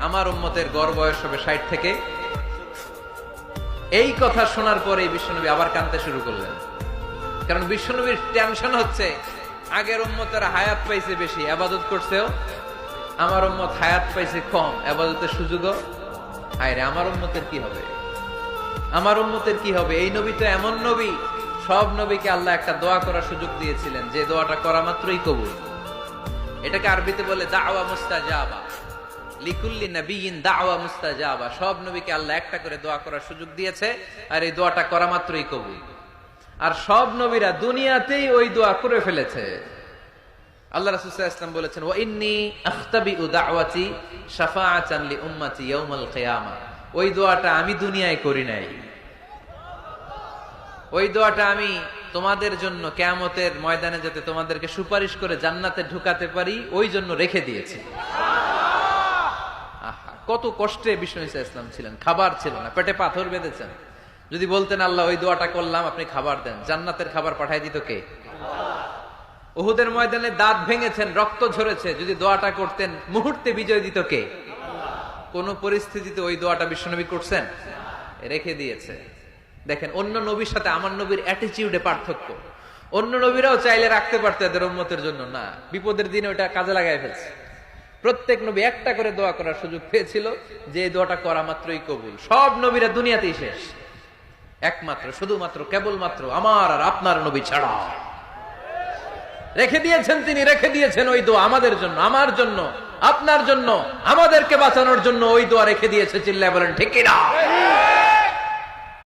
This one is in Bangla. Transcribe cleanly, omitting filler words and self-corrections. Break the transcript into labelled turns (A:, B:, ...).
A: আমার উম্মতের গড় বয়স হবে 60 থেকে। এই কথা শোনার পরে বিশ্বনবী আবার কাঁদতে শুরু করলেন, কারণ বিশ্বনবীর টেনশন হচ্ছে আগের উম্মতেরা হায়াত পাইছে বেশি, ইবাদত করছেও, আমার উম্মত হায়াত পাইছে কম, ইবাদতের সুযোগও। হায়রে আমার উম্মতের কি হবে, আমার উম্মতের কি হবে? এই নবী তো এমন নবী, সব নবীকে আল্লাহ একটা দোয়া করার সুযোগ দিয়েছিলেন, যে দোয়াটা করা মাত্রই কবুল। এটাকে আরবিতে বলে দাওয়া মুস্তাজাবা, লিকুল্লি নবিয়িন দাওয়া মুস্তাজাবা। সব নবীকে আল্লাহ একটা করে দোয়া করার সুযোগ দিয়েছে, আর এই দোয়াটা করা মাত্রই কবুল। আর সব নবীরা দুনিয়াতেই ওই দোয়া করে ফেলেছে। আল্লাহ রাসূল সাল্লাল্লাহু আলাইহি ওয়াসাল্লাম বলেছেন, ওয়া ইন্নী আখতাবিউ দাওয়াতি শাফাআতান লি উম্মতি ইয়াউমাল কিয়ামা। ওই দোয়াটা আমি দুনিয়ায় করি নাই, ওই দোয়াটা আমি তোমাদের জন্য কিয়ামতের ময়দানে যাতে তোমাদেরকে সুপারিশ করে জান্নাতে ঢুকাতে পারি, ওই জন্য রেখে দিয়েছি। আহা, কত কষ্টে বিষ্ণু ঈসা ইসলাম ছিলেন, খাবার ছিল না, পেটে পাথর বেঁধেছেন। যদি বলতেন আল্লাহ ওই দোয়াটা করলাম, আপনি খাবার দেন, জান্নাতের খাবার পাঠাই দিত কে? উহুদের ময়দানে দাঁত ভেঙেছেন, রক্ত ঝরেছে, যদি দোয়াটা করতেন মুহূর্তে বিজয় দিত কে? কোন পরিস্থিতিতে ওই দোয়াটা বিশ্বনবী করছেন? রেখে দিয়েছে। দেখেন, অন্য নবীর সাথে আমার নবীর অ্যাটিটিউডে পার্থক্য। অন্য নবীরাও চাইলে রাখতে পারতো এদের উম্মতের জন্য, না, বিপদের দিনে ওটা কাজে লাগাই ফেলছে। প্রত্যেক নবী একটা করে দোয়া করার সুযোগ পেয়েছিল, যে এই দোয়াটা করা মাত্রই কবুল। সব নবীরা দুনিয়াতেই শেষ, একমাত্র শুধুমাত্র কেবলমাত্র আমার আর আপনার নবী ছাড়া রেখে দিয়েছেন তিনি, রেখে দিয়েছেন ওই দোয়া আমাদের জন্য, আমার জন্য, আপনার জন্য, আমাদেরকে বাঁচানোর জন্য ওই দোয়া রেখে দিয়েছে। চিল্লায় বলেন ঠিক কিনা?